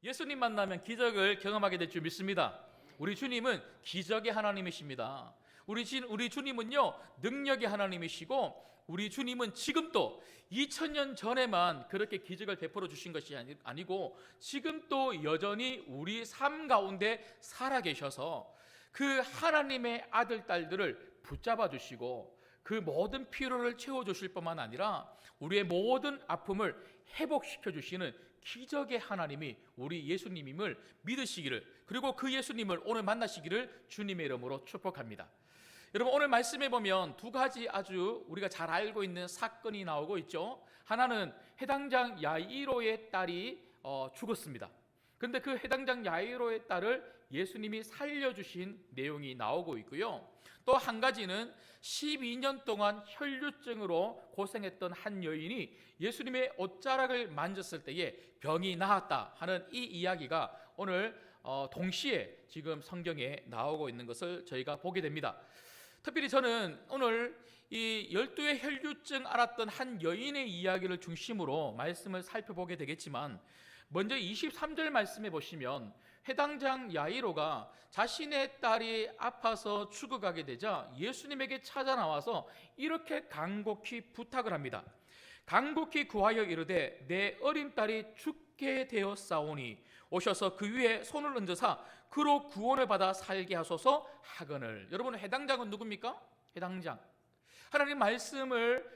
예수님 만나면 기적을 경험하게 될 줄 믿습니다. 우리 주님은 기적의 하나님이십니다. 우리 주님은요, 능력의 하나님이시고, 우리 주님은 지금도 2000년 전에만 그렇게 기적을 베풀어 주신 것이 아니고 지금도 여전히 우리 삶 가운데 살아계셔서 그 하나님의 아들, 딸들을 붙잡아 주시고 그 모든 피로를 채워주실 뿐만 아니라 우리의 모든 아픔을 회복시켜 주시는 기적의 하나님이 우리 예수님임을 믿으시기를, 그리고 그 예수님을 오늘 만나시기를 주님의 이름으로 축복합니다. 여러분, 오늘 말씀해 보면 두 가지 아주 우리가 잘 알고 있는 사건이 나오고 있죠. 하나는 해당장 야이로의 딸이 죽었습니다. 그런데 그 해당장 야이로의 딸을 예수님이 살려주신 내용이 나오고 있고요. 또 한 가지는 12년 동안 혈류증으로 고생했던 한 여인이 예수님의 옷자락을 만졌을 때에 병이 나았다 하는 이 이야기가 오늘 동시에 지금 성경에 나오고 있는 것을 저희가 보게 됩니다. 특별히 저는 오늘 이 12의 혈류증 앓았던 한 여인의 이야기를 중심으로 말씀을 살펴보게 되겠지만, 먼저 23절 말씀해 보시면 회당장 야이로가 자신의 딸이 아파서 죽어가게 되자 예수님에게 찾아 나와서 이렇게 간곡히 부탁을 합니다. 간곡히 구하여 이르되 내 어린 딸이 죽게 되었사오니 오셔서 그 위에 손을 얹으사 그로 구원을 받아 살게 하소서 하거늘. 여러분, 해당장은 누굽니까? 해당장, 하나님 말씀을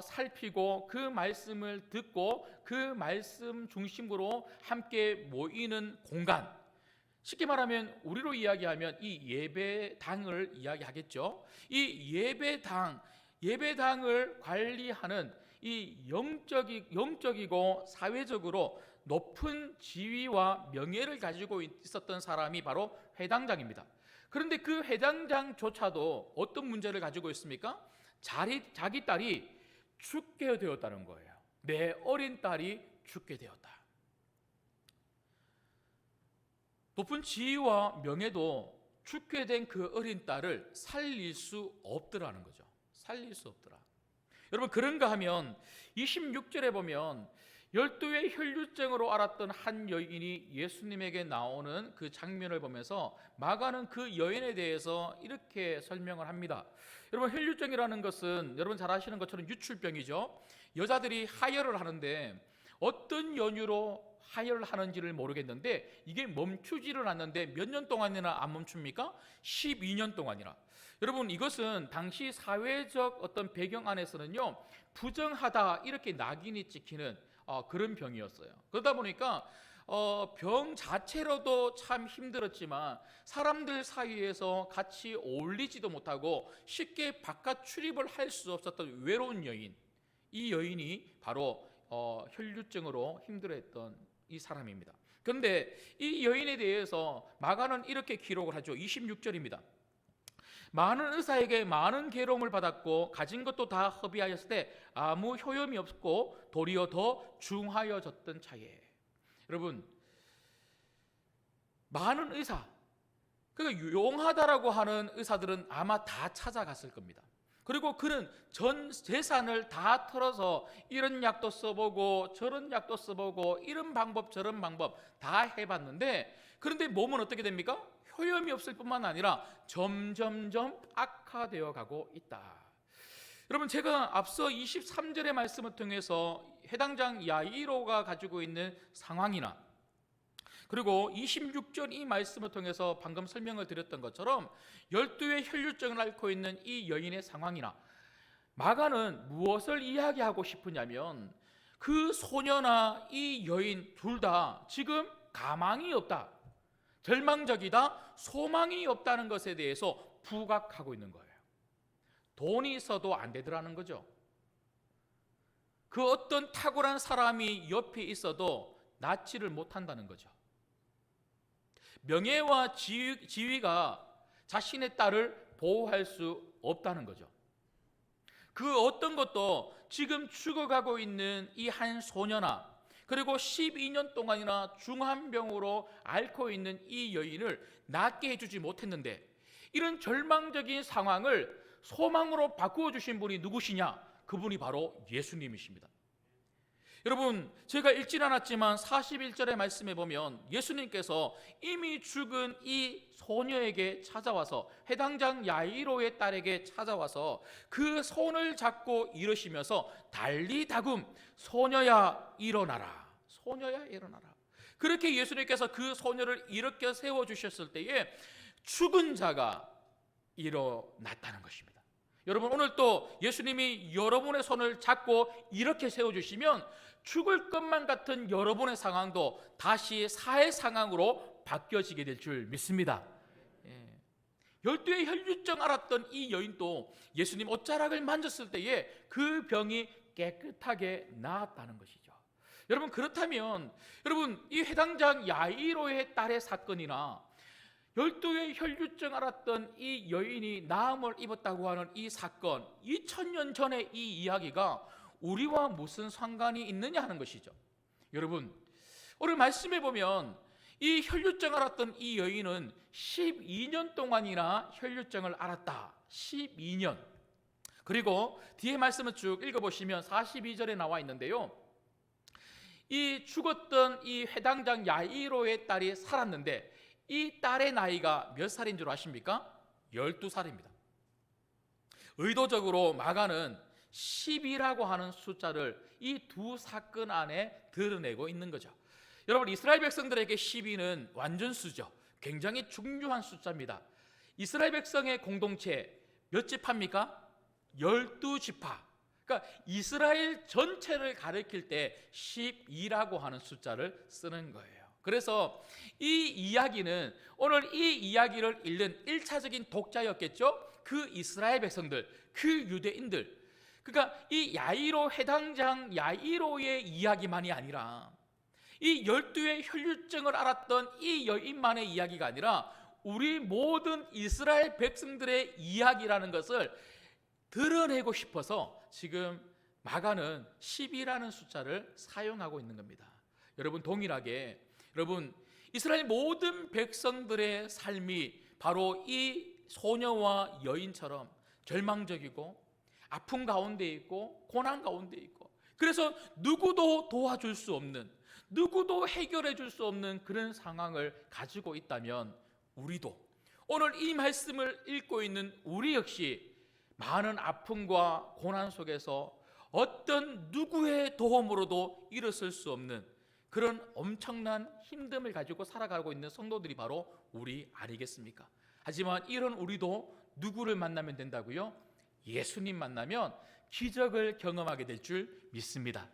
살피고 그 말씀을 듣고 그 말씀 중심으로 함께 모이는 공간, 쉽게 말하면 우리로 이야기하면 이 예배당을 이야기하겠죠. 이 예배당을 관리하는 이 영적이고 사회적으로 높은 지위와 명예를 가지고 있었던 사람이 바로 회당장입니다. 그런데 그 회당장조차도 어떤 문제를 가지고 있습니까? 자기 딸이 죽게 되었다는 거예요. 내 어린 딸이 죽게 되었다. 높은 지위와 명예도 죽게 된 그 어린 딸을 살릴 수 없더라는 거죠. 살릴 수 없더라. 여러분, 그런가 하면 26절에 보면 12의 혈류증으로 앓았던 한 여인이 예수님에게 나오는 그 장면을 보면서 마가는 그 여인에 대해서 이렇게 설명을 합니다. 여러분, 혈류증이라는 것은 여러분 잘 아시는 것처럼 유출병이죠. 여자들이 하혈을 하는데 어떤 연유로 하혈을 하는지를 모르겠는데 이게 멈추지를 않는데 몇 년 동안이나 안 멈춥니까? 12년 동안이나. 여러분, 이것은 당시 사회적 어떤 배경 안에서는요, 부정하다 이렇게 낙인이 찍히는 그런 병이었어요. 그러다 보니까 병 자체로도 참 힘들었지만 사람들 사이에서 같이 어울리지도 못하고 쉽게 바깥 출입을 할 수 없었던 외로운 여인, 이 여인이 바로 혈류증으로 힘들어했던 이 사람입니다. 그런데 이 여인에 대해서 마가는 이렇게 기록을 하죠. 26절입니다. 많은 의사에게 많은 괴로움을 받았고 가진 것도 다 허비하였을 때 아무 효염이 없고 도리어 더 중하여졌던 차에. 여러분, 많은 의사, 그러니까 유용하다라고 하는 의사들은 아마 다 찾아갔을 겁니다. 그리고 그는 전 재산을 다 털어서 이런 약도 써보고 저런 약도 써보고 이런 방법 저런 방법 다 해봤는데, 그런데 몸은 어떻게 됩니까? 효염이 없을 뿐만 아니라 점점점 악화되어 가고 있다. 여러분, 제가 앞서 23절의 말씀을 통해서 해당장 야이로가 가지고 있는 상황이나 그리고 26절 이 말씀을 통해서 방금 설명을 드렸던 것처럼 12의 혈류증을 앓고 있는 이 여인의 상황이나 마가는 무엇을 이야기하고 싶으냐면 그 소녀나 이 여인 둘 다 지금 가망이 없다, 절망적이다, 소망이 없다는 것에 대해서 부각하고 있는 거예요. 돈이 있어도 안 되더라는 거죠. 그 어떤 탁월한 사람이 옆에 있어도 낫지를 못한다는 거죠. 명예와 지위가 자신의 딸을 보호할 수 없다는 거죠. 그 어떤 것도 지금 죽어가고 있는 이 한 소녀나 그리고 12년 동안이나 중환병으로 앓고 있는 이 여인을 낫게 해주지 못했는데, 이런 절망적인 상황을 소망으로 바꾸어 주신 분이 누구시냐? 그분이 바로 예수님이십니다. 여러분, 제가 읽진 않았지만 41절의 말씀에 보면 예수님께서 이미 죽은 이 소녀에게 찾아와서, 해당장 야이로의 딸에게 찾아와서 그 손을 잡고 이르시면서 달리다굼, 소녀야 일어나라, 소녀야 일어나라. 그렇게 예수님께서 그 소녀를 일으켜 세워주셨을 때에 죽은 자가 일어났다는 것입니다. 여러분, 오늘 또 예수님이 여러분의 손을 잡고 이렇게 세워주시면 죽을 것만 같은 여러분의 상황도 다시 사회 상황으로 바뀌어지게 될 줄 믿습니다. 12의 혈류증 앓았던 이 여인도 예수님 옷자락을 만졌을 때에 그 병이 깨끗하게 나았다는 것이죠. 여러분, 그렇다면 여러분, 이 해당장 야이로의 딸의 사건이나 12의 혈류증 앓았던 이 여인이 나음을 입었다고 하는 이 사건, 2000년 전의 이 이야기가 우리와 무슨 상관이 있느냐 하는 것이죠. 여러분, 오늘 말씀해 보면 이 혈류증 앓았던 이 여인은 12년 동안이나 혈류증을 앓았다. 12년. 그리고 뒤에 말씀을 쭉 읽어보시면 42절에 나와 있는데요, 이 죽었던 이 회당장 야이로의 딸이 살았는데 이 딸의 나이가 몇 살인 줄 아십니까? 12살입니다. 의도적으로 마가는 10이라고 하는 숫자를 이 두 사건 안에 드러내고 있는 거죠. 여러분, 이스라엘 백성들에게 12는 완전수죠. 굉장히 중요한 숫자입니다. 이스라엘 백성의 공동체 몇 지파입니까? 12지파. 그러니까 이스라엘 전체를 가리킬 때 12라고 하는 숫자를 쓰는 거예요. 그래서 이 이야기는 오늘 이 이야기를 읽는 1차적인 독자였겠죠. 그 이스라엘 백성들, 그 유대인들. 그러니까 이 야이로, 해당장 야이로의 이야기만이 아니라 이 12의 혈류증을 앓았던 이 여인만의 이야기가 아니라 우리 모든 이스라엘 백성들의 이야기라는 것을 드러내고 싶어서 지금 마가는 10이라는 숫자를 사용하고 있는 겁니다. 여러분, 동일하게 여러분, 이스라엘 모든 백성들의 삶이 바로 이 소녀와 여인처럼 절망적이고 아픔 가운데 있고 고난 가운데 있고, 그래서 누구도 도와줄 수 없는, 누구도 해결해 줄 수 없는 그런 상황을 가지고 있다면 우리도 오늘 이 말씀을 읽고 있는 우리 역시 많은 아픔과 고난 속에서 어떤 누구의 도움으로도 일어설 수 없는 그런 엄청난 힘듦을 가지고 살아가고 있는 성도들이 바로 우리 아니겠습니까? 하지만 이런 우리도 누구를 만나면 된다고요? 예수님 만나면 기적을 경험하게 될 줄 믿습니다.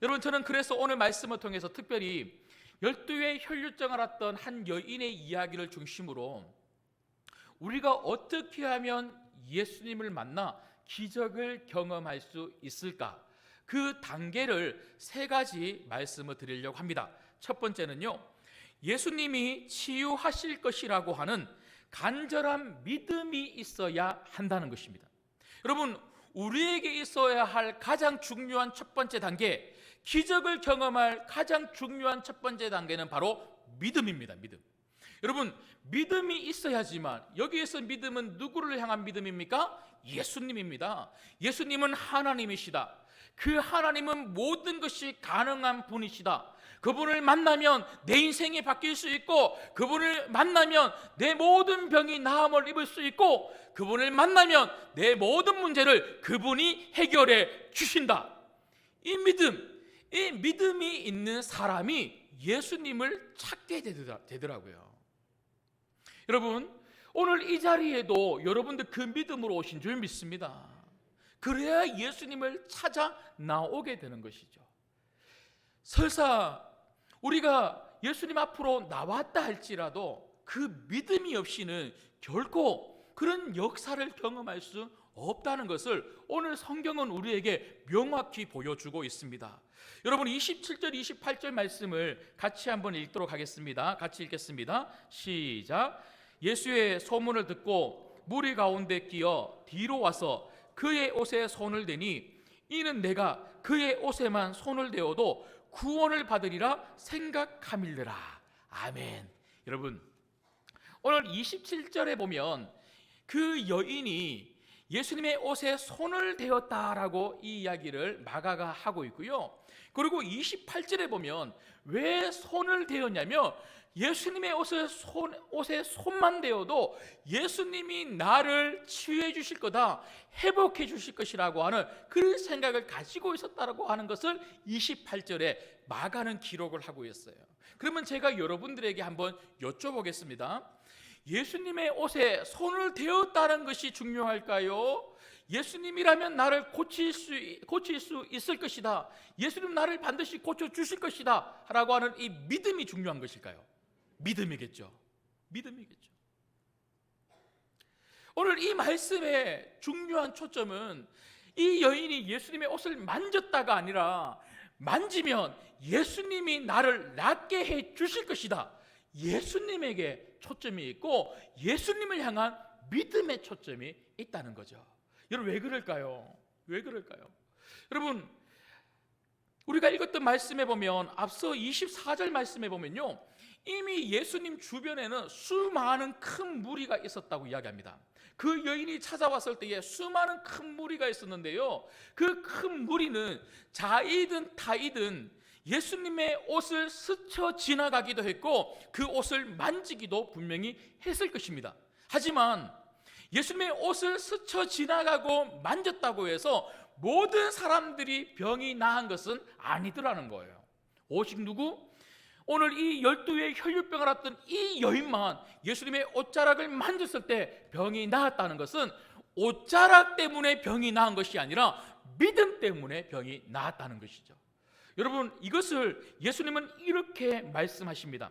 여러분, 저는 그래서 오늘 말씀을 통해서 특별히 12의 혈류증을 앓았던 한 여인의 이야기를 중심으로 우리가 어떻게 하면 예수님을 만나 기적을 경험할 수 있을까? 그 단계를 세 가지 말씀을 드리려고 합니다. 첫 번째는요, 예수님이 치유하실 것이라고 하는 간절한 믿음이 있어야 한다는 것입니다. 여러분, 우리에게 있어야 할 가장 중요한 첫 번째 단계, 기적을 경험할 가장 중요한 첫 번째 단계는 바로 믿음입니다. 믿음. 여러분, 믿음이 있어야지만, 여기에서 믿음은 누구를 향한 믿음입니까? 예수님입니다. 예수님은 하나님이시다. 그 하나님은 모든 것이 가능한 분이시다. 그분을 만나면 내 인생이 바뀔 수 있고, 그분을 만나면 내 모든 병이 나음을 입을 수 있고, 그분을 만나면 내 모든 문제를 그분이 해결해 주신다. 이 믿음이 있는 사람이 예수님을 찾게 되더라고요. 여러분, 오늘 이 자리에도 여러분들 그 믿음으로 오신 줄 믿습니다. 그래야 예수님을 찾아 나오게 되는 것이죠. 설사 우리가 예수님 앞으로 나왔다 할지라도 그 믿음이 없이는 결코 그런 역사를 경험할 수 없다는 것을 오늘 성경은 우리에게 명확히 보여주고 있습니다. 여러분, 27절 28절 말씀을 같이 한번 읽도록 하겠습니다. 같이 읽겠습니다. 시작. 예수의 소문을 듣고 무리 가운데 끼어 뒤로 와서 그의 옷에 손을 대니 이는 내가 그의 옷에만 손을 대어도 구원을 받으리라 생각함일더라. 아멘. 여러분, 오늘 27절에 보면 그 여인이 예수님의 옷에 손을 대었다라고 이 이야기를 마가가 하고 있고요. 그리고 28절에 보면 왜 손을 대었냐면 예수님의 옷에 손만 대어도 예수님이 나를 치유해 주실 거다, 회복해 주실 것이라고 하는 그런 생각을 가지고 있었다라고 하는 것을 28절에 마가는 기록을 하고 있어요. 그러면 제가 여러분들에게 한번 여쭤보겠습니다. 예수님의 옷에 손을 대었다는 것이 중요할까요? 예수님이라면 나를 고칠 수 있을 것이다, 예수님 나를 반드시 고쳐주실 것이다 라고 하는 이 믿음이 중요한 것일까요? 믿음이겠죠. 믿음이겠죠. 오늘 이 말씀의 중요한 초점은 이 여인이 예수님의 옷을 만졌다가 아니라 만지면 예수님이 나를 낫게 해 주실 것이다, 예수님에게 초점이 있고 예수님을 향한 믿음의 초점이 있다는 거죠. 여러분 왜 그럴까요? 왜 그럴까요? 여러분 우리가 읽었던 말씀에 보면 앞서 24절 말씀에 보면요, 이미 예수님 주변에는 수많은 큰 무리가 있었다고 이야기합니다. 그 여인이 찾아왔을 때에 수많은 큰 무리가 있었는데요, 그 큰 무리는 자이든 타이든 예수님의 옷을 스쳐 지나가기도 했고 그 옷을 만지기도 분명히 했을 것입니다. 하지만 예수님의 옷을 스쳐 지나가고 만졌다고 해서 모든 사람들이 병이 나은 것은 아니더라는 거예요. 오직 누구? 오늘 이 12의 혈류병을 앓던 이 여인만 예수님의 옷자락을 만졌을 때 병이 나았다는 것은 옷자락 때문에 병이 나은 것이 아니라 믿음 때문에 병이 나았다는 것이죠. 여러분 이것을 예수님은 이렇게 말씀하십니다.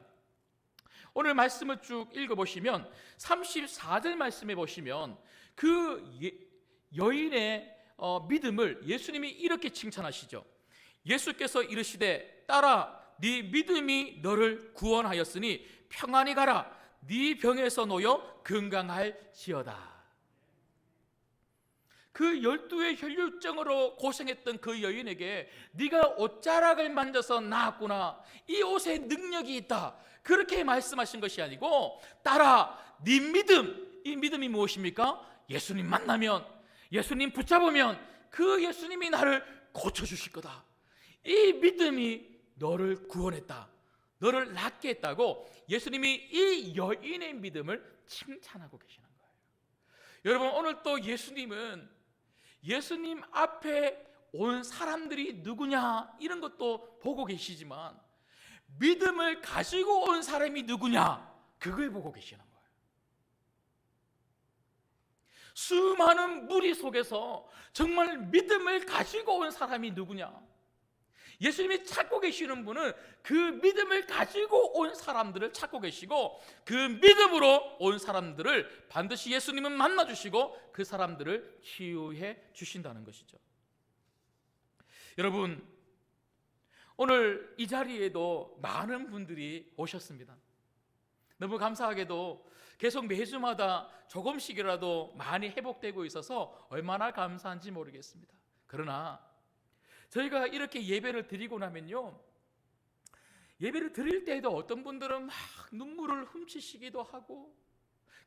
오늘 말씀을 쭉 읽어보시면 34절 말씀에 보시면 그 여인의 믿음을 예수님이 이렇게 칭찬하시죠. 예수께서 이르시되 딸아 네 믿음이 너를 구원하였으니 평안히 가라, 네 병에서 놓여 건강할지어다. 그 12의 혈류증으로 고생했던 그 여인에게 네가 옷자락을 만져서 나았구나, 이 옷에 능력이 있다, 그렇게 말씀하신 것이 아니고 딸아 네 믿음, 이 믿음이 무엇입니까? 예수님 만나면, 예수님 붙잡으면 그 예수님이 나를 고쳐주실 거다, 이 믿음이 너를 구원했다, 너를 낫게 했다고 예수님이 이 여인의 믿음을 칭찬하고 계시는 거예요. 여러분 오늘 또 예수님은 예수님 앞에 온 사람들이 누구냐 이런 것도 보고 계시지만 믿음을 가지고 온 사람이 누구냐 그걸 보고 계시는 거예요. 수많은 무리 속에서 정말 믿음을 가지고 온 사람이 누구냐, 예수님이 찾고 계시는 분은 그 믿음을 가지고 온 사람들을 찾고 계시고 그 믿음으로 온 사람들을 반드시 예수님은 만나주시고 그 사람들을 치유해 주신다는 것이죠. 여러분 오늘 이 자리에도 많은 분들이 오셨습니다. 너무 감사하게도 계속 매주마다 조금씩이라도 많이 회복되고 있어서 얼마나 감사한지 모르겠습니다. 그러나 저희가 이렇게 예배를 드리고 나면요, 예배를 드릴 때에도 어떤 분들은 막 눈물을 훔치시기도 하고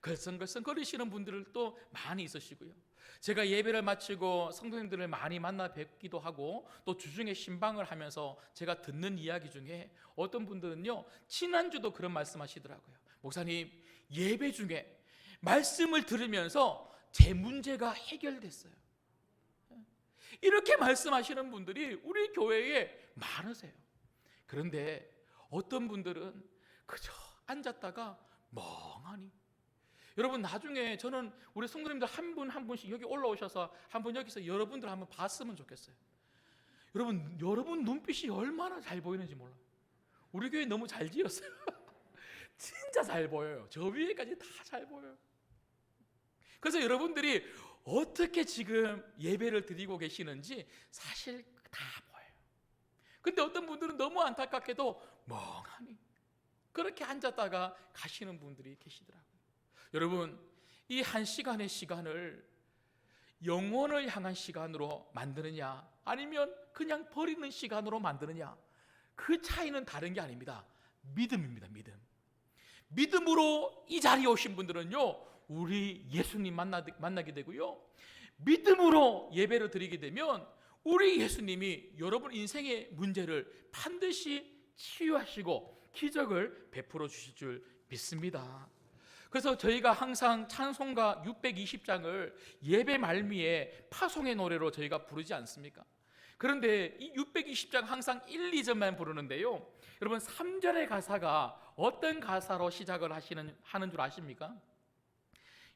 걸성걸성거리시는 분들도 많이 있으시고요, 제가 예배를 마치고 성도님들을 많이 만나 뵙기도 하고 또 주중에 신방을 하면서 제가 듣는 이야기 중에 어떤 분들은요 지난주도 그런 말씀하시더라고요. 목사님 예배 중에 말씀을 들으면서 제 문제가 해결됐어요. 이렇게 말씀하시는 분들이 우리 교회에 많으세요. 그런데 어떤 분들은 그저 앉았다가 멍하니, 여러분 나중에 저는 우리 성도님들 한 분 한 분씩 여기 올라오셔서 한 분 여기서 여러분들 한번 봤으면 좋겠어요. 여러분 눈빛이 얼마나 잘 보이는지 몰라요. 우리 교회 너무 잘 지었어요. 진짜 잘 보여요. 저 위에까지 다 잘 보여요. 그래서 여러분들이 어떻게 지금 예배를 드리고 계시는지 사실 다 보여요. 근데 어떤 분들은 너무 안타깝게도 멍하니 그렇게 앉았다가 가시는 분들이 계시더라고요. 여러분 이 한 시간의 시간을 영혼을 향한 시간으로 만드느냐 아니면 그냥 버리는 시간으로 만드느냐, 그 차이는 다른 게 아닙니다. 믿음입니다. 믿음으로 이 자리에 오신 분들은요 우리 예수님 만나게 되고요, 믿음으로 예배를 드리게 되면 우리 예수님이 여러분 인생의 문제를 반드시 치유하시고 기적을 베풀어 주실 줄 믿습니다. 그래서 저희가 항상 찬송가 620장을 예배 말미에 파송의 노래로 저희가 부르지 않습니까? 그런데 이 620장 항상 1, 2절만 부르는데요, 여러분 3절의 가사가 어떤 가사로 시작을 하는 줄 아십니까?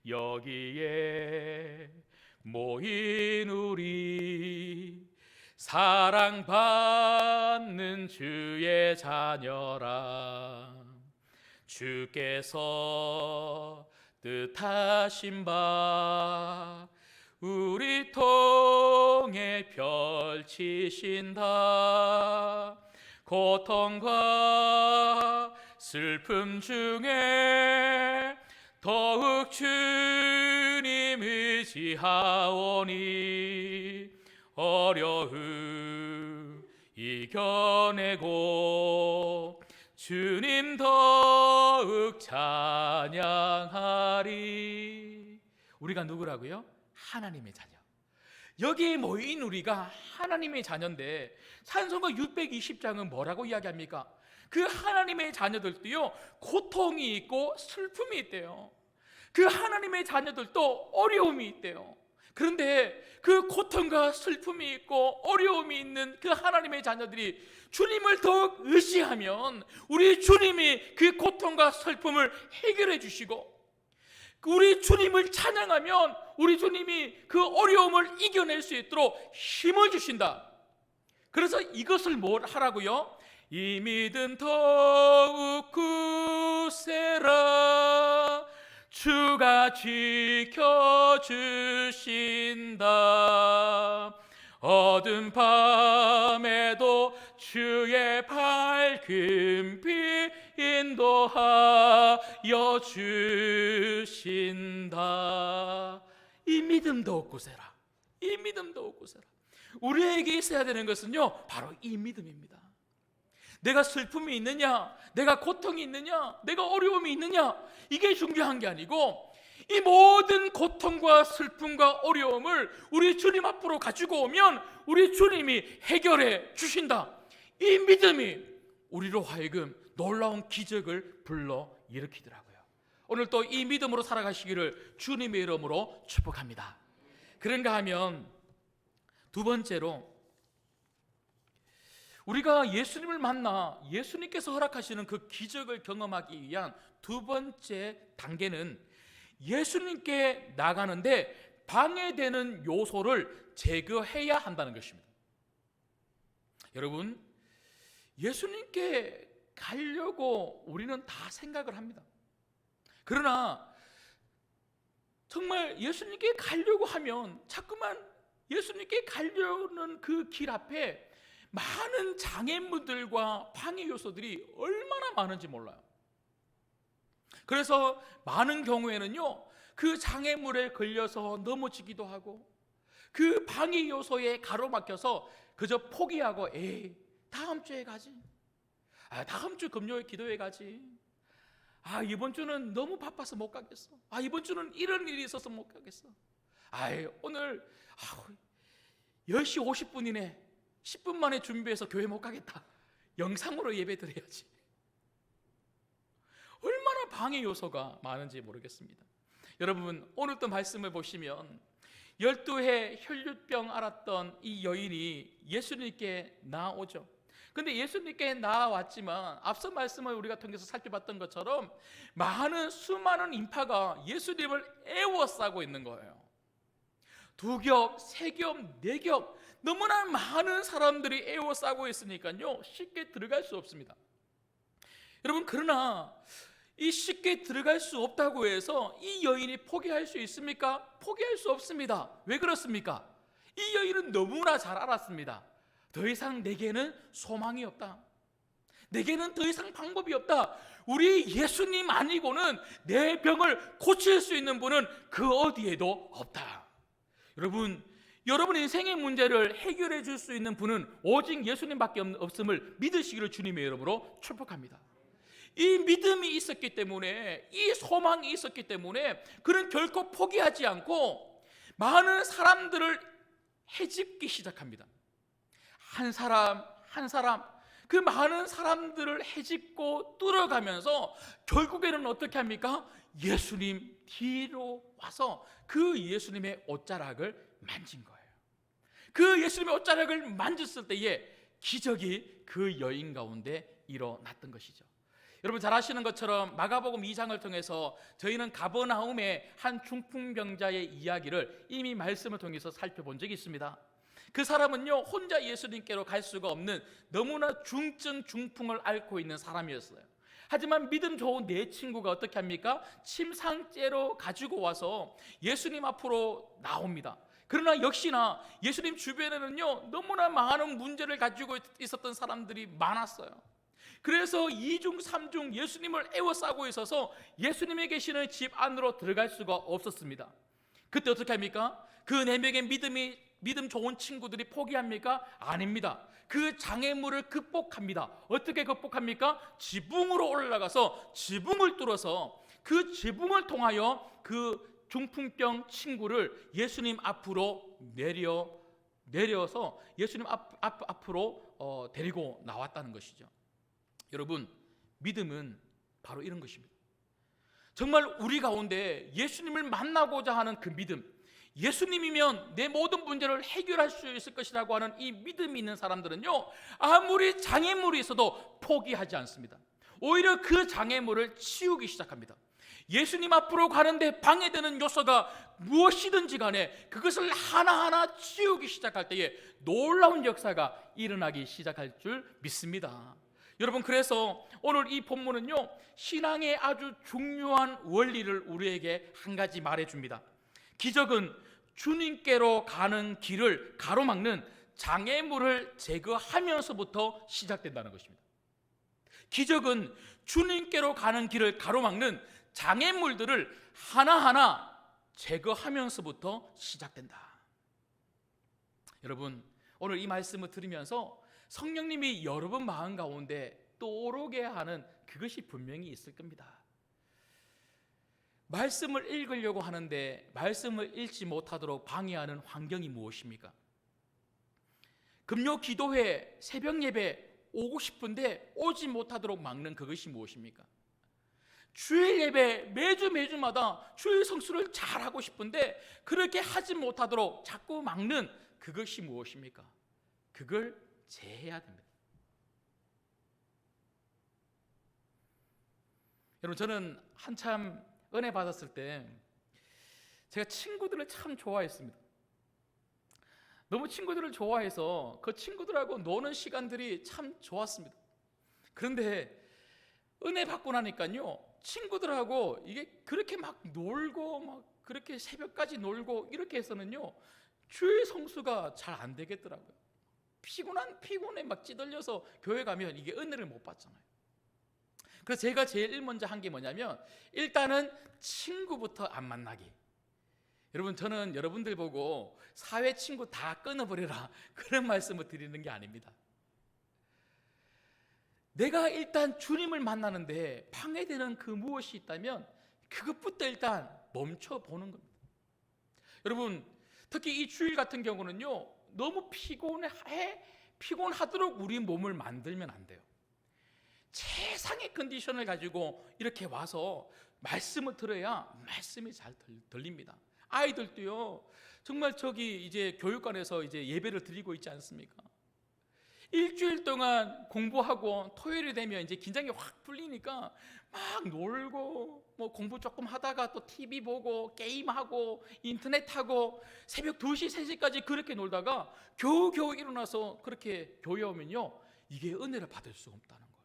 여기에 모인 우리 사랑받는 주의 자녀라, 주께서 뜻하신 바 우리 통해 펼치신다. 고통과 슬픔 중에 더욱 주님 의지하오니 어려움 이겨내고 주님 더욱 찬양하리. 우리가 누구라고요? 하나님의 자녀. 여기에 모인 우리가 하나님의 자녀인데 찬송가 620장은 뭐라고 이야기합니까? 그 하나님의 자녀들도요, 고통이 있고 슬픔이 있대요. 그 하나님의 자녀들도 어려움이 있대요. 그런데 그 고통과 슬픔이 있고 어려움이 있는 그 하나님의 자녀들이 주님을 더욱 의지하면 우리 주님이 그 고통과 슬픔을 해결해 주시고, 우리 주님을 찬양하면 우리 주님이 그 어려움을 이겨낼 수 있도록 힘을 주신다. 그래서 이것을 뭘 하라고요? 이 믿음 더욱 굳세라, 주가 지켜주신다. 어두운 밤에도 주의 밝은 빛 인도하여 주신다. 이 믿음 더욱 굳세라. 이 믿음 더욱 굳세라. 우리에게 있어야 되는 것은요, 바로 이 믿음입니다. 내가 슬픔이 있느냐, 내가 고통이 있느냐, 내가 어려움이 있느냐, 이게 중요한 게 아니고 이 모든 고통과 슬픔과 어려움을 우리 주님 앞으로 가지고 오면 우리 주님이 해결해 주신다. 이 믿음이 우리로 하여금 놀라운 기적을 불러 일으키더라고요. 오늘 또 이 믿음으로 살아가시기를 주님의 이름으로 축복합니다. 그런가 하면 두 번째로, 우리가 예수님을 만나 예수님께서 허락하시는 그 기적을 경험하기 위한 두 번째 단계는 예수님께 나가는데 방해되는 요소를 제거해야 한다는 것입니다. 여러분, 예수님께 가려고 우리는 다 생각을 합니다. 그러나 정말 예수님께 가려고 하면 자꾸만 예수님께 가려는 그 길 앞에 많은 장애물들과 방해 요소들이 얼마나 많은지 몰라요. 그래서 많은 경우에는요, 그 장애물에 걸려서 넘어지기도 하고 그 방해 요소에 가로막혀서 그저 포기하고 다음 주에 가지, 다음 주 금요일 기도회 가지, 이번 주는 너무 바빠서 못 가겠어, 이번 주는 이런 일이 있어서 못 가겠어, 오늘 10시 50분이네 10분 만에 준비해서 교회 못 가겠다, 영상으로 예배 드려야지. 얼마나 방해 요소가 많은지 모르겠습니다. 여러분, 오늘 또 말씀을 보시면 12해 혈류병 앓았던 이 여인이 예수님께 나오죠. 근데 예수님께 나왔지만 앞서 말씀을 우리가 통해서 살펴봤던 것처럼 수많은 인파가 예수님을 애워싸고 있는 거예요. 2겹, 3겹, 4겹 너무나 많은 사람들이 애워싸고 있으니까요, 쉽게 들어갈 수 없습니다. 여러분, 그러나 이 쉽게 들어갈 수 없다고 해서 이 여인이 포기할 수 있습니까? 포기할 수 없습니다. 왜 그렇습니까? 이 여인은 너무나 잘 알았습니다. 더 이상 내게는 소망이 없다. 내게는 더 이상 방법이 없다. 우리 예수님 아니고는 내 병을 고칠 수 있는 분은 그 어디에도 없다. 여러분 인생의 문제를 해결해 줄 수 있는 분은 오직 예수님밖에 없음을 믿으시기를 주님의 이름으로 축복합니다. 이 믿음이 있었기 때문에, 이 소망이 있었기 때문에 그는 결코 포기하지 않고 많은 사람들을 해집기 시작합니다. 한 사람 한 사람, 그 많은 사람들을 해집고 뚫어가면서 결국에는 어떻게 합니까? 예수님 뒤로 와서 그 예수님의 옷자락을 만진 거예요. 그 예수님의 옷자락을 만졌을 때에 기적이 그 여인 가운데 일어났던 것이죠. 여러분 잘 아시는 것처럼 마가복음 2장을 통해서 저희는 가버나움의 한 중풍병자의 이야기를 이미 말씀을 통해서 살펴본 적이 있습니다. 그 사람은요, 혼자 예수님께로 갈 수가 없는 너무나 중증 중풍을 앓고 있는 사람이었어요. 하지만 믿음 좋은 네 친구가 어떻게 합니까? 침상째로 가지고 와서 예수님 앞으로 나옵니다. 그러나 역시나 예수님 주변에는요, 너무나 많은 문제를 가지고 있었던 사람들이 많았어요. 그래서 2중 3중 예수님을 애워싸고 있어서 예수님이 계시는 집 안으로 들어갈 수가 없었습니다. 그때 어떻게 합니까? 그 4명의 믿음 좋은 친구들이 포기합니까? 아닙니다. 그 장애물을 극복합니다. 어떻게 극복합니까? 지붕으로 올라가서 지붕을 뚫어서 그 지붕을 통하여 그 중풍병 친구를 예수님 앞으로 내려서 예수님 앞으로 데리고 나왔다는 것이죠. 여러분, 믿음은 바로 이런 것입니다. 정말 우리 가운데 예수님을 만나고자 하는 그 믿음, 예수님이면 내 모든 문제를 해결할 수 있을 것이라고 하는 이 믿음이 있는 사람들은요, 아무리 장애물이 있어도 포기하지 않습니다. 오히려 그 장애물을 치우기 시작합니다. 예수님 앞으로 가는데 방해되는 요소가 무엇이든지 간에 그것을 하나하나 치우기 시작할 때에 놀라운 역사가 일어나기 시작할 줄 믿습니다. 여러분, 그래서 오늘 이 본문은요, 신앙의 아주 중요한 원리를 우리에게 한 가지 말해줍니다. 기적은 주님께로 가는 길을 가로막는 장애물을 제거하면서부터 시작된다는 것입니다. 기적은 주님께로 가는 길을 가로막는 장애물들을 하나하나 제거하면서부터 시작된다. 여러분, 오늘 이 말씀을 들으면서 성령님이 여러분 마음 가운데 떠오르게 하는 그것이 분명히 있을 겁니다. 말씀을 읽으려고 하는데 말씀을 읽지 못하도록 방해하는 환경이 무엇입니까? 금요 기도회, 새벽 예배 오고 싶은데 오지 못하도록 막는 그것이 무엇입니까? 주일 예배 매주마다 주일 성수를 잘하고 싶은데 그렇게 하지 못하도록 자꾸 막는 그것이 무엇입니까? 그걸 제해야 됩니다. 여러분, 저는 한참 은혜 받았을 때 제가 친구들을 참 좋아했습니다. 너무 친구들을 좋아해서 그 친구들하고 노는 시간들이 참 좋았습니다. 그런데 은혜 받고 나니까요, 친구들하고 이게 그렇게 막 놀고 막 그렇게 새벽까지 놀고 이렇게 해서는요, 주일 성수가 잘 안 되겠더라고요. 피곤해 막 찌들려서 교회 가면 이게 은혜를 못 받잖아요. 그래서 제가 제일 먼저 한 게 뭐냐면, 일단은 친구부터 안 만나기. 여러분, 저는 여러분들 보고 사회 친구 다 끊어버려라 그런 말씀을 드리는 게 아닙니다. 내가 일단 주님을 만나는데 방해되는 그 무엇이 있다면 그것부터 일단 멈춰보는 겁니다. 여러분, 특히 이 주일 같은 경우는요, 너무 피곤하도록 우리 몸을 만들면 안 돼요. 최상의 컨디션을 가지고 이렇게 와서 말씀을 들어야 말씀이 잘 들립니다. 아이들도요, 정말 저기 이제 교육관에서 이제 예배를 드리고 있지 않습니까? 일주일 동안 공부하고 토요일이 되면 이제 긴장이 확 풀리니까 막 놀고 뭐 공부 조금 하다가 또 TV 보고 게임하고 인터넷하고 새벽 2시, 3시까지 그렇게 놀다가 겨우 일어나서 그렇게 교회 오면요, 이게 은혜를 받을 수 없다는 거예요.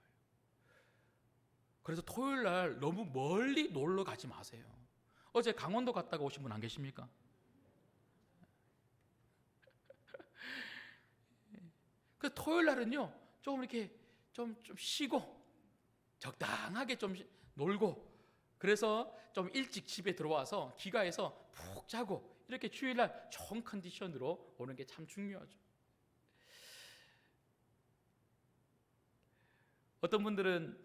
그래서 토요일 날 너무 멀리 놀러 가지 마세요. 어제 강원도 갔다가 오신 분 안 계십니까? 그 토요일 날은요, 좀 이렇게 좀 쉬고 적당하게 좀 놀고, 그래서 좀 일찍 집에 들어와서 귀가해서 푹 자고 이렇게 주일날 좋은 컨디션으로 오는 게 참 중요하죠. 어떤 분들은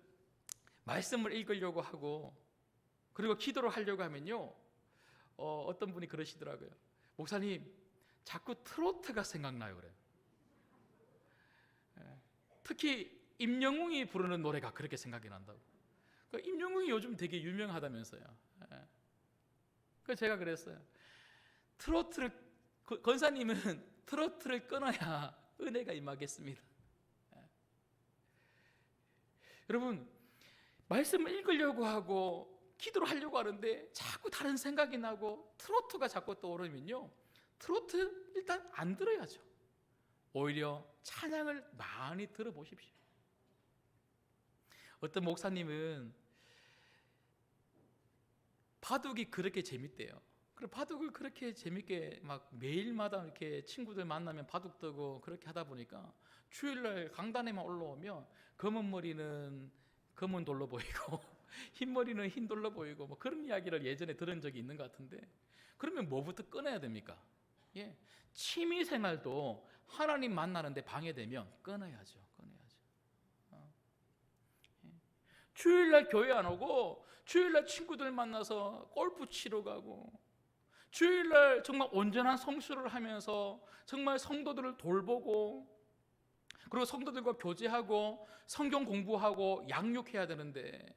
말씀을 읽으려고 하고 그리고 기도를 하려고 하면요, 어떤 분이 그러시더라고요. 목사님, 자꾸 트로트가 생각나요 그래요. 특히 임영웅이 부르는 노래가 그렇게 생각이 난다고. 그러니까 임영웅이 요즘 되게 유명하다면서요. 그래서 제가 그랬어요. 권사님은 트로트를 끊어야 은혜가 임하겠습니다. 여러분, 말씀을 읽으려고 하고 기도를 하려고 하는데 자꾸 다른 생각이 나고 트로트가 자꾸 떠오르면요, 트로트 일단 안 들어야죠. 오히려 찬양을 많이 들어보십시오. 어떤 목사님은 바둑이 그렇게 재밌대요. 그리고 바둑을 그렇게 재밌게 막 매일마다 이렇게 친구들 만나면 바둑 뜨고 그렇게 하다 보니까 주일날 강단에만 올라오면 검은 머리는 검은 돌로 보이고 흰 머리는 흰 돌로 보이고 뭐 그런 이야기를 예전에 들은 적이 있는 것 같은데, 그러면 뭐부터 끊어야 됩니까? 취미 생활도 하나님 만나는데 방해되면 끊어야죠. 주일날 교회 안 오고 주일날 친구들 만나서 골프 치러 가고 주일날 정말 온전한 성수를 하면서 정말 성도들을 돌보고 그리고 성도들과 교제하고 성경 공부하고 양육해야 되는데,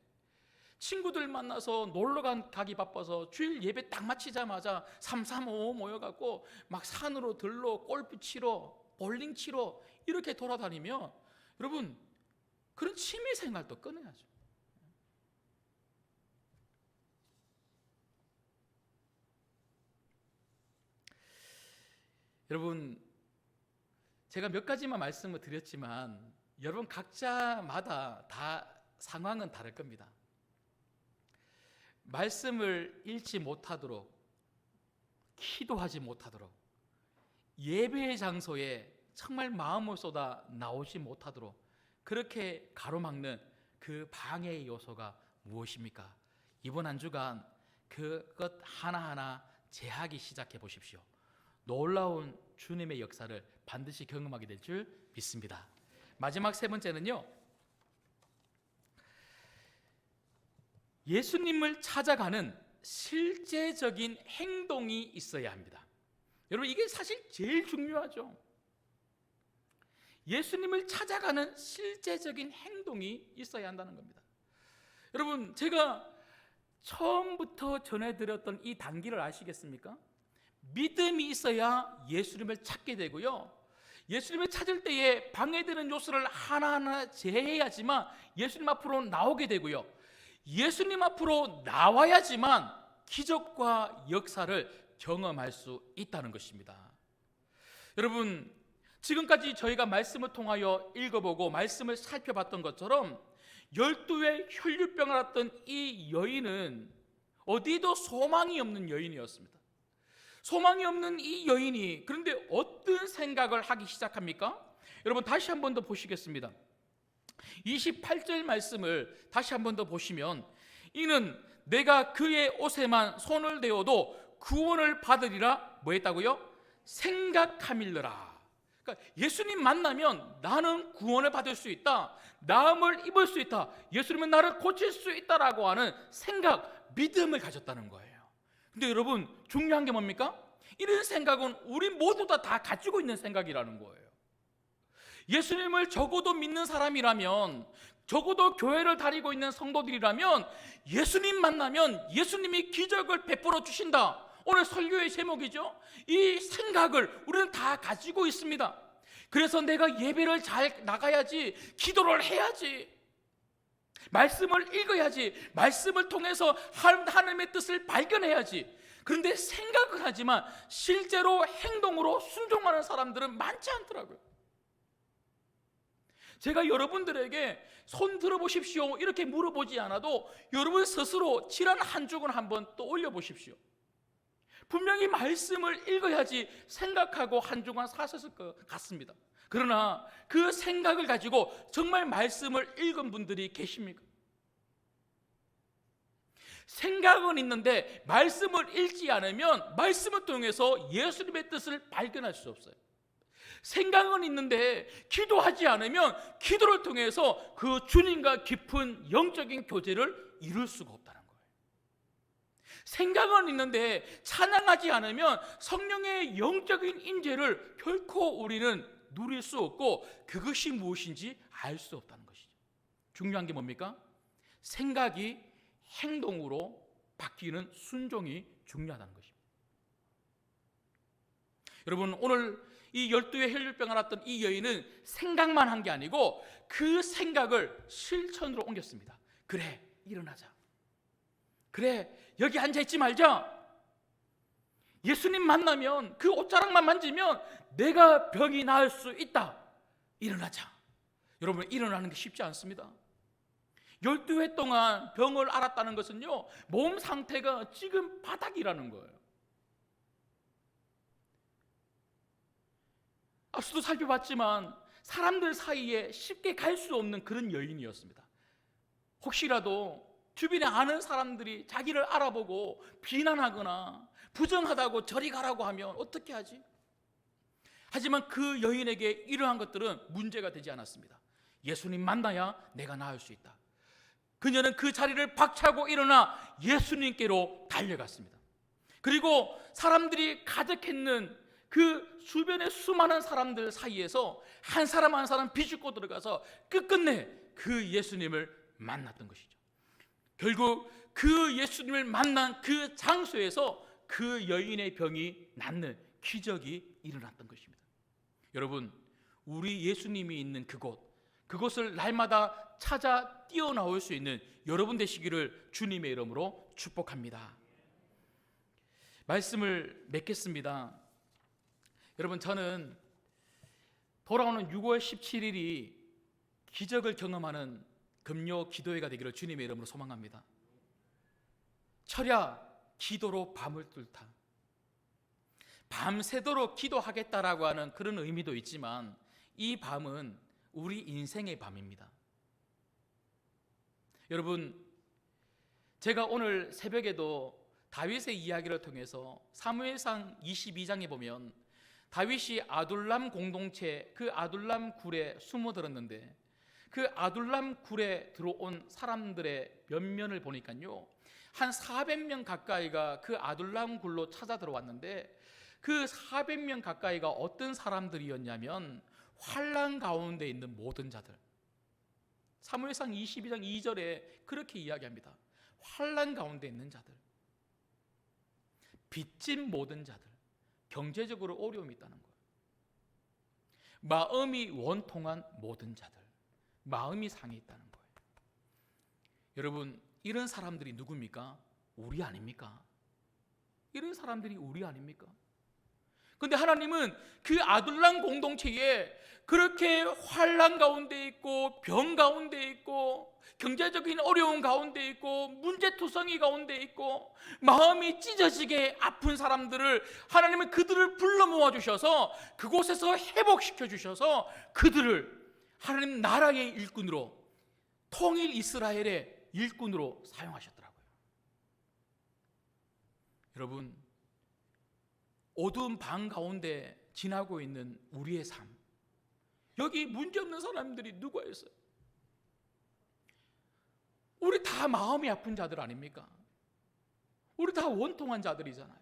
친구들 만나서 놀러 가기 바빠서 주일 예배 딱 마치자마자 335 모여갖고 막 산으로 들러 골프 치러 볼링 치러 이렇게 돌아다니면 여러분, 그런 취미 생활도 끊어야죠. 여러분, 제가 몇 가지만 말씀을 드렸지만 여러분 각자마다 다 상황은 다를 겁니다. 말씀을 읽지 못하도록, 기도하지 못하도록, 예배의 장소에 정말 마음을 쏟아 나오지 못하도록 그렇게 가로막는 그 방해의 요소가 무엇입니까? 이번 한 주간 그것 하나하나 제하기 시작해 보십시오. 놀라운 주님의 역사를 반드시 경험하게 될 줄 믿습니다. 마지막 세 번째는요, 예수님을 찾아가는 실제적인 행동이 있어야 합니다. 여러분, 이게 사실 제일 중요하죠. 예수님을 찾아가는 실제적인 행동이 있어야 한다는 겁니다. 여러분, 제가 처음부터 전해드렸던 이 단계를 아시겠습니까? 믿음이 있어야 예수님을 찾게 되고요, 예수님을 찾을 때에 방해되는 요소를 하나하나 제해야지만 예수님 앞으로 나오게 되고요, 예수님 앞으로 나와야지만 기적과 역사를 경험할 수 있다는 것입니다. 여러분, 지금까지 저희가 말씀을 통하여 읽어보고 말씀을 살펴봤던 것처럼 12의 혈류병을 앓던 이 여인은 어디도 소망이 없는 여인이었습니다. 소망이 없는 이 여인이 그런데 어떤 생각을 하기 시작합니까? 여러분, 다시 한 번 더 보시겠습니다. 28절 말씀을 다시 한 번 더 보시면, 이는 내가 그의 옷에만 손을 대어도 구원을 받으리라 뭐 했다고요? 생각함일러라. 그러니까 예수님 만나면 나는 구원을 받을 수 있다, 나음을 입을 수 있다, 예수님은 나를 고칠 수 있다라고 하는 생각, 믿음을 가졌다는 거예요. 근데 여러분, 중요한 게 뭡니까? 이런 생각은 우리 모두 다 가지고 있는 생각이라는 거예요. 예수님을 적어도 믿는 사람이라면, 적어도 교회를 다니고 있는 성도들이라면 예수님 만나면 예수님이 기적을 베풀어 주신다, 오늘 설교의 제목이죠. 이 생각을 우리는 다 가지고 있습니다. 그래서 내가 예배를 잘 나가야지, 기도를 해야지, 말씀을 읽어야지, 말씀을 통해서 하나님의 뜻을 발견해야지. 그런데 생각은 하지만 실제로 행동으로 순종하는 사람들은 많지 않더라고요. 제가 여러분들에게 손 들어보십시오 이렇게 물어보지 않아도 여러분 스스로 지난 한 주간 한번 또 올려보십시오. 분명히 말씀을 읽어야지 생각하고 한 주간 사셨을 것 같습니다. 그러나 그 생각을 가지고 정말 말씀을 읽은 분들이 계십니까? 생각은 있는데 말씀을 읽지 않으면 말씀을 통해서 예수님의 뜻을 발견할 수 없어요. 생각은 있는데 기도하지 않으면 기도를 통해서 그 주님과 깊은 영적인 교제를 이룰 수가 없다는 거예요. 생각은 있는데 찬양하지 않으면 성령의 영적인 임재를 결코 우리는 누릴 수 없고 그것이 무엇인지 알 수 없다는 것이죠. 중요한 게 뭡니까? 생각이 행동으로 바뀌는 순종이 중요하다는 것입니다. 여러분, 오늘 이 12의 혈류병을 앓았던 이 여인은 생각만 한 게 아니고 그 생각을 실천으로 옮겼습니다. 그래, 일어나자. 그래, 여기 앉아있지 말자. 예수님 만나면 그 옷자락만 만지면 내가 병이 나을 수 있다. 일어나자. 여러분, 일어나는 게 쉽지 않습니다. 12회 동안 병을 앓았다는 것은요, 몸 상태가 지금 바닥이라는 거예요. 앞서도 살펴봤지만 사람들 사이에 쉽게 갈 수 없는 그런 여인이었습니다. 혹시라도 주변에 아는 사람들이 자기를 알아보고 비난하거나 부정하다고 저리 가라고 하면 어떻게 하지? 하지만 그 여인에게 이러한 것들은 문제가 되지 않았습니다. 예수님 만나야 내가 나을 수 있다. 그녀는 그 자리를 박차고 일어나 예수님께로 달려갔습니다. 그리고 사람들이 가득했는 그 주변의 수많은 사람들 사이에서 한 사람 한 사람 비집고 들어가서 끝끝내 그 예수님을 만났던 것이죠. 결국 그 예수님을 만난 그 장소에서 그 여인의 병이 낫는 기적이 일어났던 것입니다. 여러분, 우리 예수님이 있는 그곳을 날마다 찾아 뛰어나올 수 있는 여러분 되시기를 주님의 이름으로 축복합니다. 말씀을 맺겠습니다. 여러분, 저는 돌아오는 6월 17일이 기적을 경험하는 금요 기도회가 되기를 주님의 이름으로 소망합니다. 철야 기도로 밤을 뚫다. 밤새도록 기도하겠다라고 하는 그런 의미도 있지만 이 밤은 우리 인생의 밤입니다. 여러분, 제가 오늘 새벽에도 다윗의 이야기를 통해서 사무엘상 22장에 보면 다윗이 아둘람 공동체, 그 아둘람 굴에 숨어들었는데 그 아둘람 굴에 들어온 사람들의 면면을 보니까요, 한 400명 가까이가 그 아둘람 굴로 찾아 들어왔는데 그 400명 가까이가 어떤 사람들이었냐면 환난 가운데 있는 모든 자들. 사무엘상 22장 2절에 그렇게 이야기합니다. 환난 가운데 있는 자들, 빚진 모든 자들, 경제적으로 어려움이 있다는 거예요. 마음이 원통한 모든 자들, 마음이 상해 있다는 거예요. 여러분, 이런 사람들이 누굽니까? 우리 아닙니까? 이런 사람들이 우리 아닙니까? 근데 하나님은 그 아둘람 공동체에 그렇게 환난 가운데 있고 병 가운데 있고 경제적인 어려움 가운데 있고 문제투성이 가운데 있고 마음이 찢어지게 아픈 사람들을 하나님은 그들을 불러 모아 주셔서 그곳에서 회복시켜 주셔서 그들을 하나님 나라의 일꾼으로, 통일 이스라엘의 일꾼으로 사용하셨더라고요. 여러분, 어두운 방 가운데 지나고 있는 우리의 삶, 여기 문제없는 사람들이 누가 있어요? 우리 다 마음이 아픈 자들 아닙니까? 우리 다 원통한 자들이잖아요.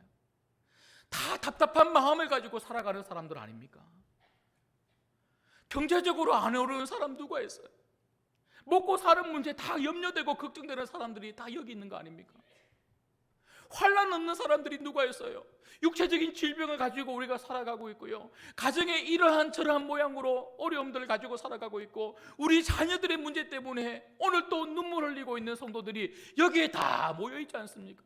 다 답답한 마음을 가지고 살아가는 사람들 아닙니까? 경제적으로 안 어려운 사람 누가 있어요? 먹고 사는 문제 다 염려되고 걱정되는 사람들이 다 여기 있는 거 아닙니까? 환난 없는 사람들이 누가 있어요? 육체적인 질병을 가지고 우리가 살아가고 있고요, 가정에 이러한 저러한 모양으로 어려움들을 가지고 살아가고 있고, 우리 자녀들의 문제 때문에 오늘 또 눈물 흘리고 있는 성도들이 여기에 다 모여 있지 않습니까?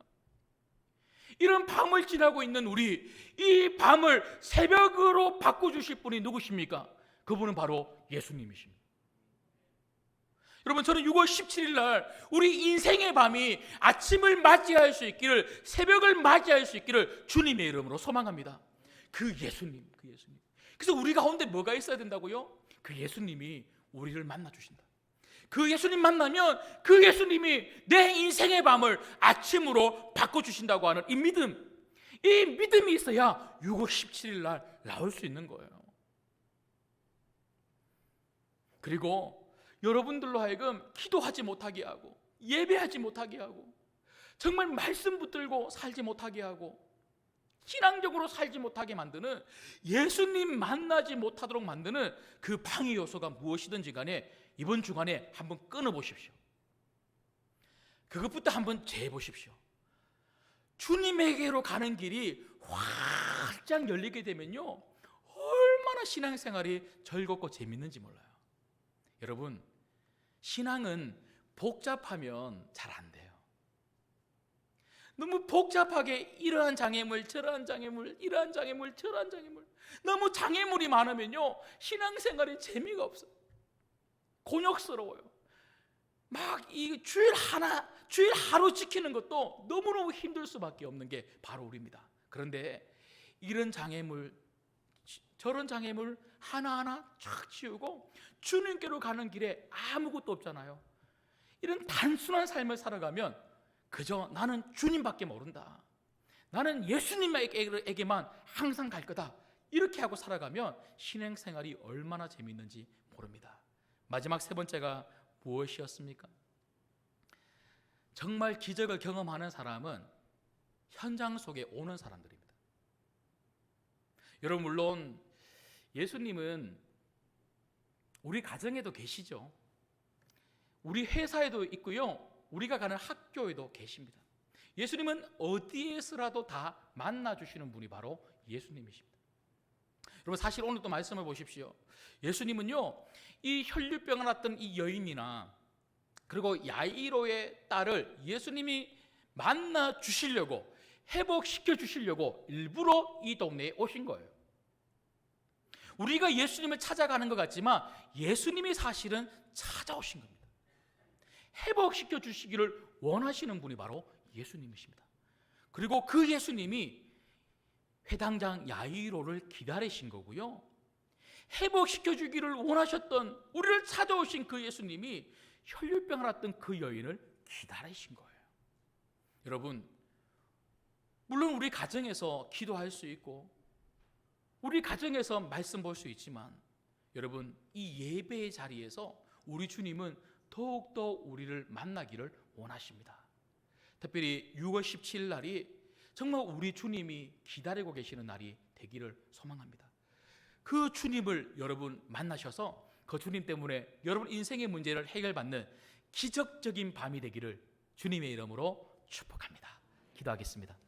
이런 밤을 지나고 있는 우리, 이 밤을 새벽으로 바꿔주실 분이 누구십니까? 그분은 바로 예수님이십니다. 여러분, 저는 6월 17일 날 우리 인생의 밤이 아침을 맞이할 수 있기를, 새벽을 맞이할 수 있기를 주님의 이름으로 소망합니다. 그 예수님. 그래서 우리 가운데 뭐가 있어야 된다고요? 그 예수님이 우리를 만나 주신다. 그 예수님 만나면 그 예수님이 내 인생의 밤을 아침으로 바꿔주신다고 하는 이 믿음이 있어야 6월 17일 날 나올 수 있는 거예요. 그리고 여러분들로 하여금 기도하지 못하게 하고 예배하지 못하게 하고 정말 말씀 붙들고 살지 못하게 하고 신앙적으로 살지 못하게 만드는, 예수님 만나지 못하도록 만드는 그 방해 요소가 무엇이든지 간에 이번 주간에 한번 끊어보십시오. 그것부터 한번 재보십시오. 주님에게로 가는 길이 활짝 열리게 되면요, 얼마나 신앙생활이 즐겁고 재밌는지 몰라요. 여러분, 신앙은 복잡하면 잘 안 돼요. 너무 복잡하게 이러한 장애물, 저러한 장애물, 이러한 장애물, 저러한 장애물, 너무 장애물이 많으면요 신앙생활에 재미가 없어요. 곤욕스러워요. 막 이 주일 하루 지키는 것도 너무너무 힘들 수밖에 없는 게 바로 우리입니다. 그런데 이런 장애물, 저런 장애물 하나하나 쫙 치우고 주님께로 가는 길에 아무것도 없잖아요. 이런 단순한 삶을 살아가면 그저 나는 주님밖에 모른다, 나는 예수님에게만 항상 갈 거다, 이렇게 하고 살아가면 신앙생활이 얼마나 재미있는지 모릅니다. 마지막 세 번째가 무엇이었습니까? 정말 기적을 경험하는 사람은 현장 속에 오는 사람들입니다. 여러분, 물론 예수님은 우리 가정에도 계시죠. 우리 회사에도 있고요, 우리가 가는 학교에도 계십니다. 예수님은 어디에서라도 다 만나주시는 분이 바로 예수님이십니다. 여러분, 사실 오늘 또 말씀을 보십시오. 예수님은요, 이 혈류병을 앓던 이 여인이나 그리고 야이로의 딸을 예수님이 만나 주시려고, 회복시켜 주시려고 일부러 이 동네에 오신 거예요. 우리가 예수님을 찾아가는 것 같지만 예수님이 사실은 찾아오신 겁니다. 회복시켜 주시기를 원하시는 분이 바로 예수님이십니다. 그리고 그 예수님이 회당장 야이로를 기다리신 거고요, 회복시켜 주기를 원하셨던, 우리를 찾아오신 그 예수님이 혈류병을 앓던 그 여인을 기다리신 거예요. 여러분, 물론 우리 가정에서 기도할 수 있고 우리 가정에서 말씀 볼 수 있지만, 여러분, 이 예배의 자리에서 우리 주님은 더욱더 우리를 만나기를 원하십니다. 특별히 6월 17일 날이 정말 우리 주님이 기다리고 계시는 날이 되기를 소망합니다. 그 주님을 여러분 만나셔서 그 주님 때문에 여러분 인생의 문제를 해결받는 기적적인 밤이 되기를 주님의 이름으로 축복합니다. 기도하겠습니다.